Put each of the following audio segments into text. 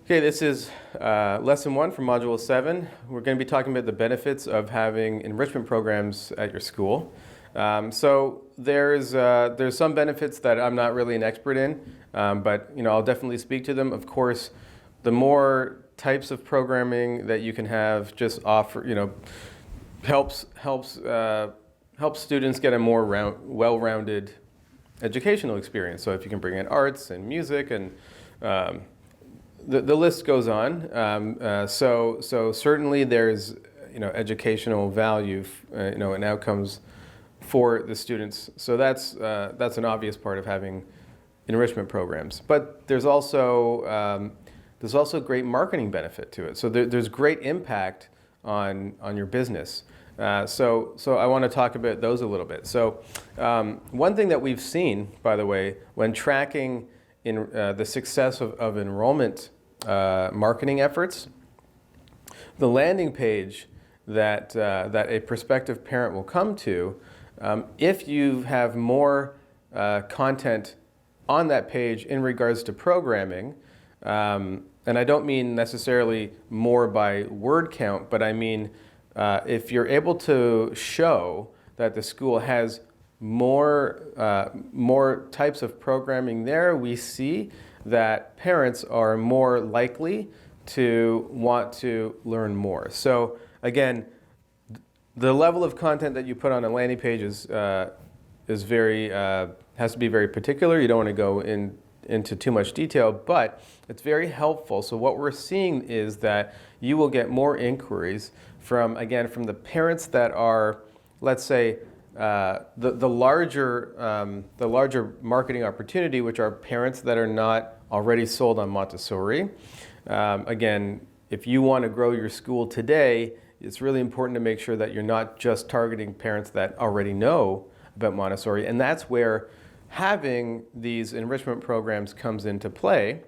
Okay, this is lesson 1 from Module 7. We're going to be talking about the benefits of having enrichment programs at your school. So there's some benefits that I'm not really an expert in, but I'll definitely speak to them. Of course, the more types of programming that you can have just helps students get a more well-rounded educational experience. So if you can bring in arts and music and the list goes on. So certainly there's educational value and outcomes for the students. So that's an obvious part of having enrichment programs. But there's also great marketing benefit to it. So there's great impact on your business. So I want to talk about those a little bit. So one thing that we've seen, by the way, when tracking in the success of enrollment marketing efforts, the landing page that a prospective parent will come to, if you have more content on that page in regards to programming, and I don't mean necessarily more by word count, but I mean if you're able to show that the school has more types of programming there, we see that parents are more likely to want to learn more. So again, the level of content that you put on a landing page has to be very particular. You don't want to go into too much detail, but it's very helpful. So what we're seeing is that you will get more inquiries from the parents that are, let's say, the larger marketing opportunity, which are parents that are not already sold on Montessori. Again, if you want to grow your school today, it's really important to make sure that you're not just targeting parents that already know about Montessori, and that's where having these enrichment programs comes into play.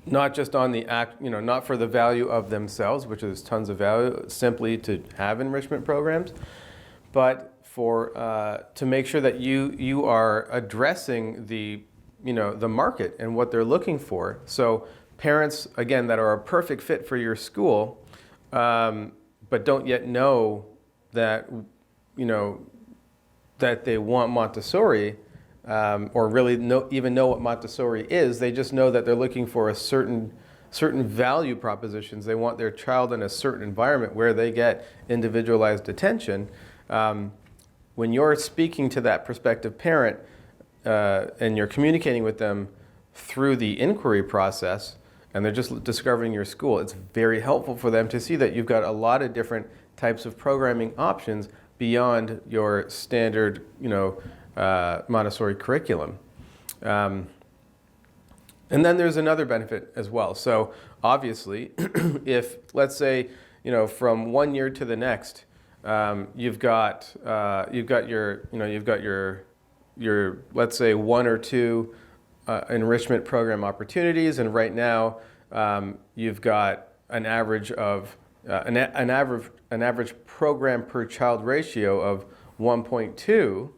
Not just on the not for the value of themselves, which is tons of value simply to have enrichment programs, but for to make sure that you are addressing the market and what they're looking for. So parents, again, that are a perfect fit for your school, but don't yet know that that they want Montessori. Or really even know what Montessori is. They just know that they're looking for a certain value propositions. They want their child in a certain environment where they get individualized attention. When you're speaking to that prospective parent and you're communicating with them through the inquiry process, and they're just discovering your school, it's very helpful for them to see that you've got a lot of different types of programming options beyond your standard, Montessori curriculum. And then there's another benefit as well. So obviously, if let's say, from one year to the next, you've got your let's say 1 or 2 enrichment program opportunities, and right now you've got an average of an average program per child ratio of 1.2.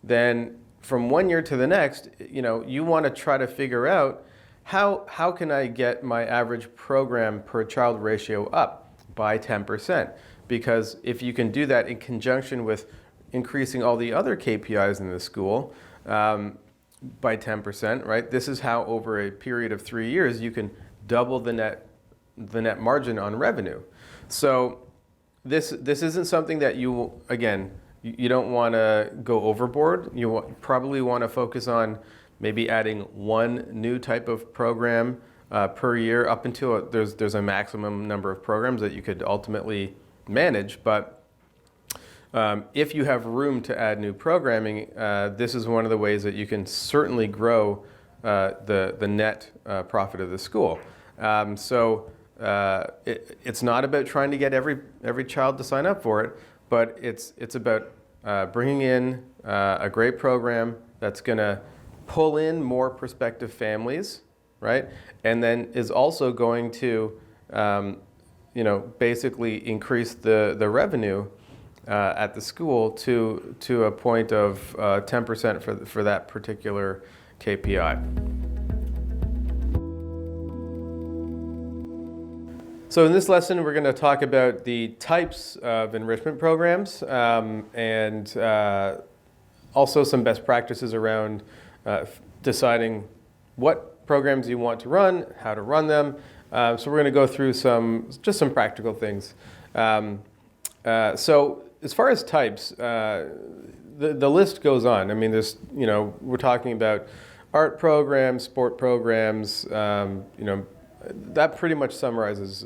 Then from 1 year to the next, you want to try to figure out how can I get my average program per child ratio up by 10%? Because if you can do that in conjunction with increasing all the other KPIs in the school by 10%, right? This is how over a period of 3 years you can double the net margin on revenue. So this isn't something that you don't want to go overboard. You probably want to focus on maybe adding 1 new type of program per year up until there's a maximum number of programs that you could ultimately manage. But if you have room to add new programming, this is one of the ways that you can certainly grow the net profit of the school. It's not about trying to get every child to sign up for it, but it's about bringing in a great program that's going to pull in more prospective families, right? And then is also going to, basically increase the revenue at the school to a point of 10% for that particular KPI. So in this lesson, we're going to talk about the types of enrichment programs and also some best practices around deciding what programs you want to run, how to run them. So we're going to go through just some practical things. So as far as types, the list goes on. I mean, we're talking about art programs, sport programs, that pretty much summarizes,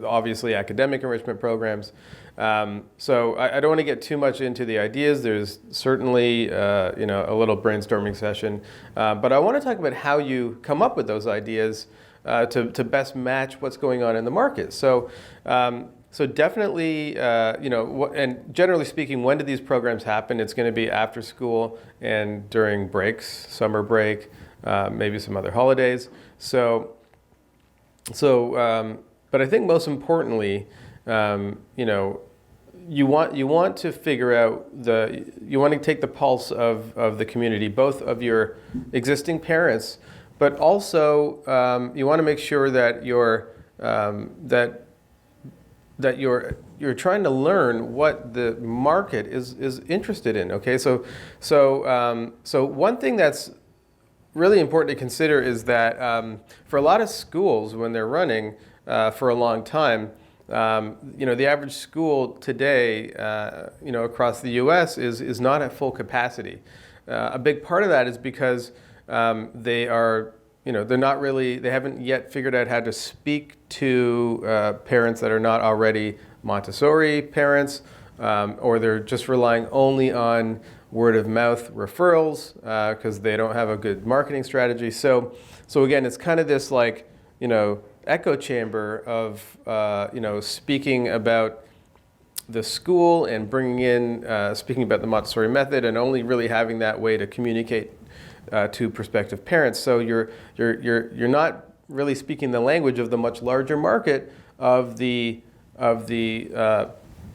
obviously, academic enrichment programs. So I don't want to get too much into the ideas. There's certainly, a little brainstorming session. But I want to talk about how you come up with those ideas to best match what's going on in the market. So definitely, and generally speaking, when do these programs happen? It's going to be after school and during breaks, summer break, maybe some other holidays. But I think most importantly, you want to figure out you want to take the pulse of the community, both of your existing parents, but also you want to make sure that you're trying to learn what the market is interested in. Okay, so one thing that's really important to consider is that for a lot of schools, when they're running for a long time, the average school today, across the U.S. is not at full capacity. A big part of that is because they haven't yet figured out how to speak to parents that are not already Montessori parents, or they're just relying only on word of mouth referrals because they don't have a good marketing strategy. So again, it's kind of this echo chamber of speaking about the school and bringing in speaking about the Montessori method, and only really having that way to communicate to prospective parents. So you're not really speaking the language of the much larger market of the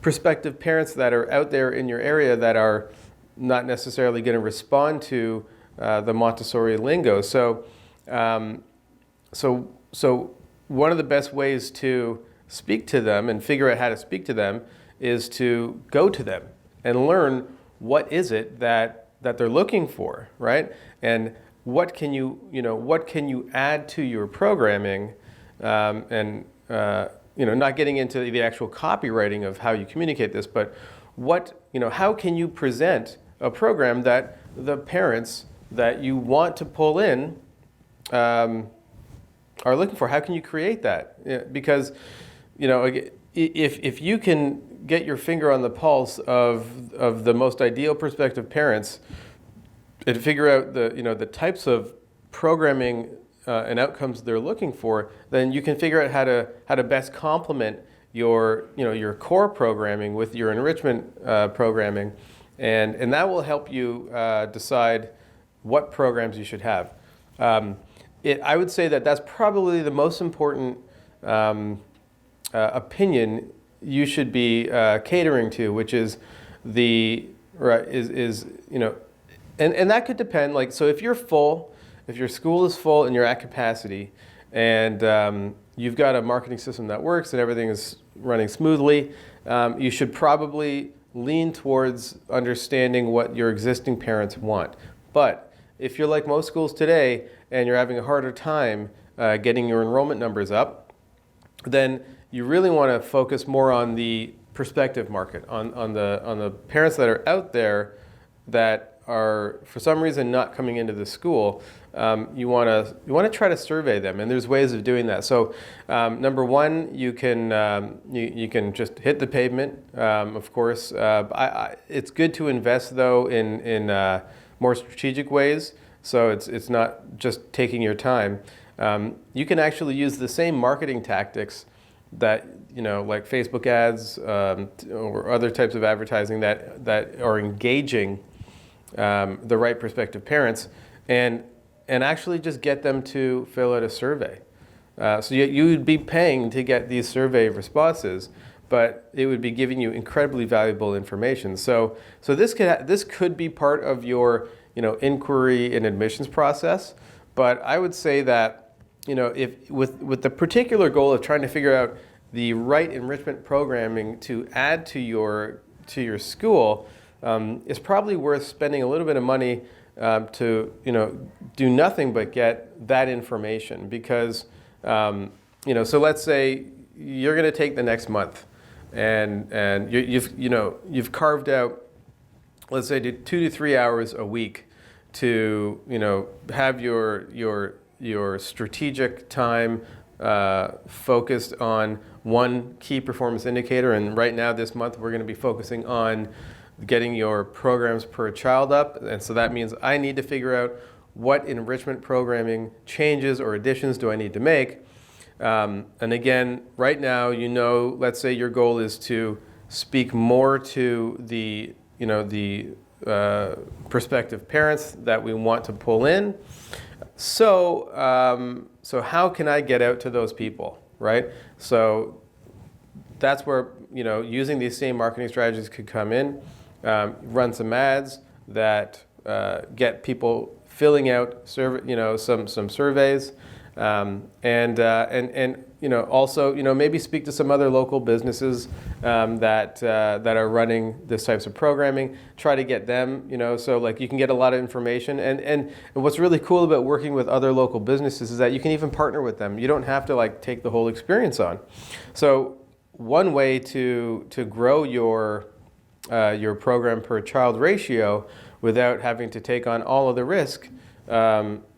prospective parents that are out there in your area that are not necessarily going to respond to the Montessori lingo. So one of the best ways to speak to them and figure out how to speak to them is to go to them and learn what is it that they're looking for, right? And what can you add to your programming, and not getting into the actual copywriting of how you communicate this, but how can you present a program that the parents that you want to pull in are looking for? How can you create that? Because if you can get your finger on the pulse of the most ideal prospective parents and figure out the types of programming and outcomes they're looking for, then you can figure out how to best complement your core programming with your enrichment programming, and that will help you decide what programs you should have. I would say that's probably the most important opinion you should be catering to, which is and that could depend. So if you're full, if your school is full and you're at capacity, and you've got a marketing system that works and everything is running smoothly, you should probably lean towards understanding what your existing parents want. But if you're like most schools today and you're having a harder time getting your enrollment numbers up, then you really want to focus more on the prospective market, on the parents that are out there that are for some reason not coming into the school. You want to try to survey them, and there's ways of doing that. So number one, you can just hit the pavement. Of course, it's good to invest though in more strategic ways. So it's not just taking your time. You can actually use the same marketing tactics that like Facebook ads or other types of advertising that are engaging the right prospective parents, and actually just get them to fill out a survey. So you would be paying to get these survey responses, but it would be giving you incredibly valuable information. So this could be part of your inquiry and admissions process. But I would say that if with the particular goal of trying to figure out the right enrichment programming to add to your school, it's probably worth spending a little bit of money to do nothing but get that information. Because so let's say you're going to take the next month, and you've carved out, let's say, 2 to 3 hours a week to have your strategic time focused on one key performance indicator. And right now, this month, we're going to be focusing on getting your programs per child up. And so that means I need to figure out what enrichment programming changes or additions do I need to make. And again, right now, let's say your goal is to speak more to the prospective parents that we want to pull in. So how can I get out to those people, right? So that's where using these same marketing strategies could come in. Run some ads that get people filling out some surveys, and also maybe speak to some other local businesses that are running this types of programming. Try to get them, so like you can get a lot of information. And what's really cool about working with other local businesses is that you can even partner with them. You don't have to take the whole experience on. So one way to grow your program per child ratio without having to take on all of the risk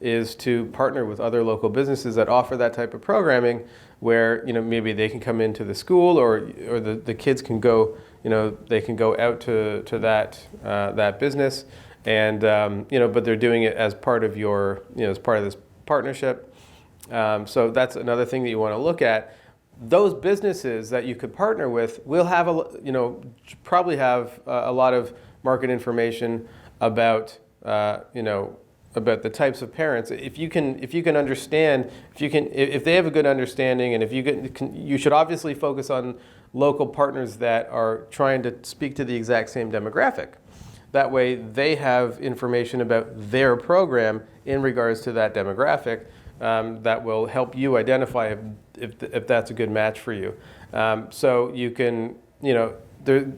is to partner with other local businesses that offer that type of programming, where maybe they can come into the school, or the kids can go they can go out to that business, and but they're doing it as part of as part of this partnership. So that's another thing that you want to look at. Those businesses that you could partner with will have probably have a lot of market information about about the types of parents. If you can understand, if they have a good understanding, and if you should obviously focus on local partners that are trying to speak to the exact same demographic. That way they have information about their program in regards to that demographic, that will help you identify if that's a good match for you. So you can, there's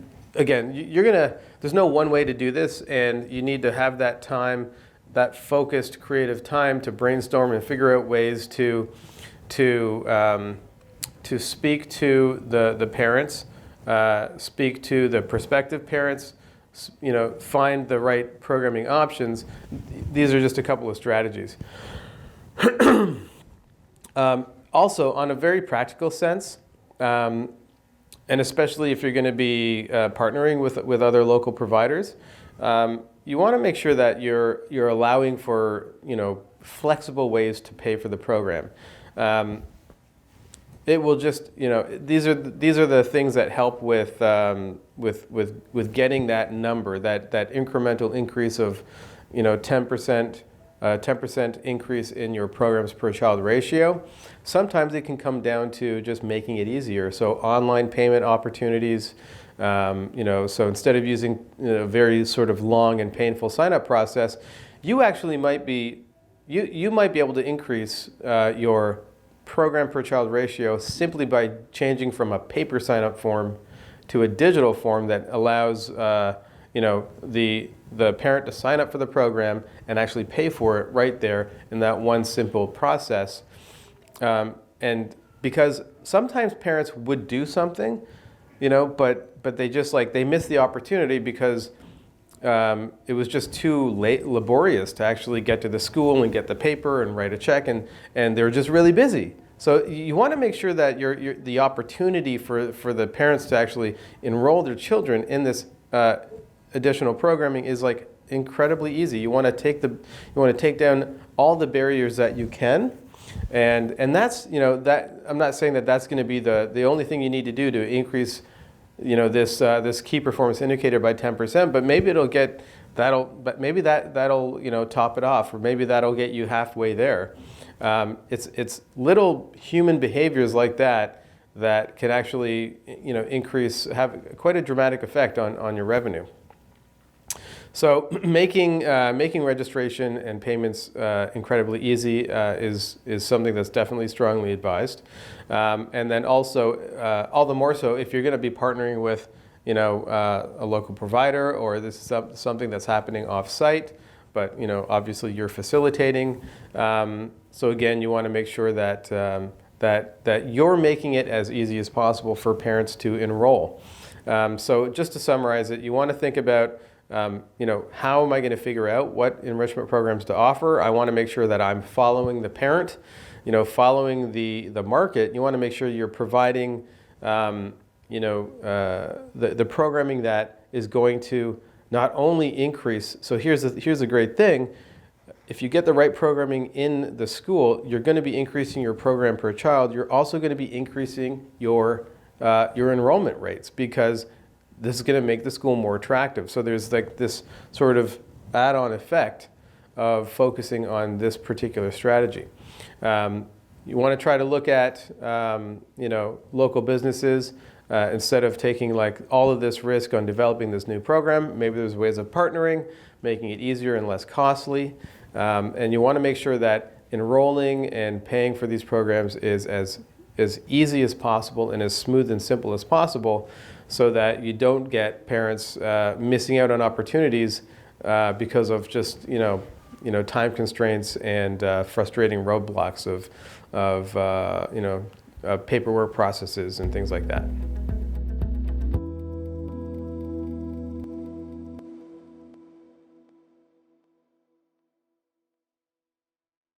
no one way to do this, and you need to have that time, that focused creative time to brainstorm and figure out ways to speak to the parents, speak to the prospective parents, find the right programming options. These are just a couple of strategies. Also, on a very practical sense, and especially if you're going to be partnering with other local providers, you want to make sure that you're allowing for flexible ways to pay for the program. It will just these are the things that help with getting that number, that incremental increase of 10%. 10% increase in your programs per child ratio. Sometimes it can come down to just making it easier. So online payment opportunities, so instead of using a very sort of long and painful sign-up process, you actually might be able to increase your program per child ratio simply by changing from a paper sign-up form to a digital form that allows the parent to sign up for the program and actually pay for it right there in that one simple process. And because sometimes parents would do something, but they just they miss the opportunity because it was just too laborious to actually get to the school and get the paper and write a check, and they're just really busy. So you want to make sure that the opportunity for the parents to actually enroll their children in this additional programming is incredibly easy. You want to take down all the barriers that you can, and that's that. I'm not saying that that's going to be the only thing you need to do to increase this key performance indicator by 10%, but maybe that'll top it off, or maybe that'll get you halfway there. It's little human behaviors like that can actually have quite a dramatic effect on your revenue. So making registration and payments incredibly easy is something that's definitely strongly advised. And then also, all the more so if you're going to be partnering with, a local provider, or this is something that's happening off-site, but obviously you're facilitating. So again, you want to make sure that that you're making it as easy as possible for parents to enroll. So just to summarize it, you want to think about, how am I going to figure out what enrichment programs to offer? I want to make sure that I'm following the parent, following the market. You want to make sure you're providing, the programming that is going to not only increase. So here's a great thing. If you get the right programming in the school, you're going to be increasing your program per child. You're also going to be increasing your enrollment rates, because this is going to make the school more attractive. So there's like this sort of add-on effect of focusing on this particular strategy. You want to try to look at local businesses instead of taking like all of this risk on developing this new program. Maybe there's ways of partnering, making it easier and less costly. And you want to make sure that enrolling and paying for these programs is as easy as possible and as smooth and simple as possible, so that you don't get parents missing out on opportunities because of just time constraints and frustrating roadblocks of paperwork processes and things like that.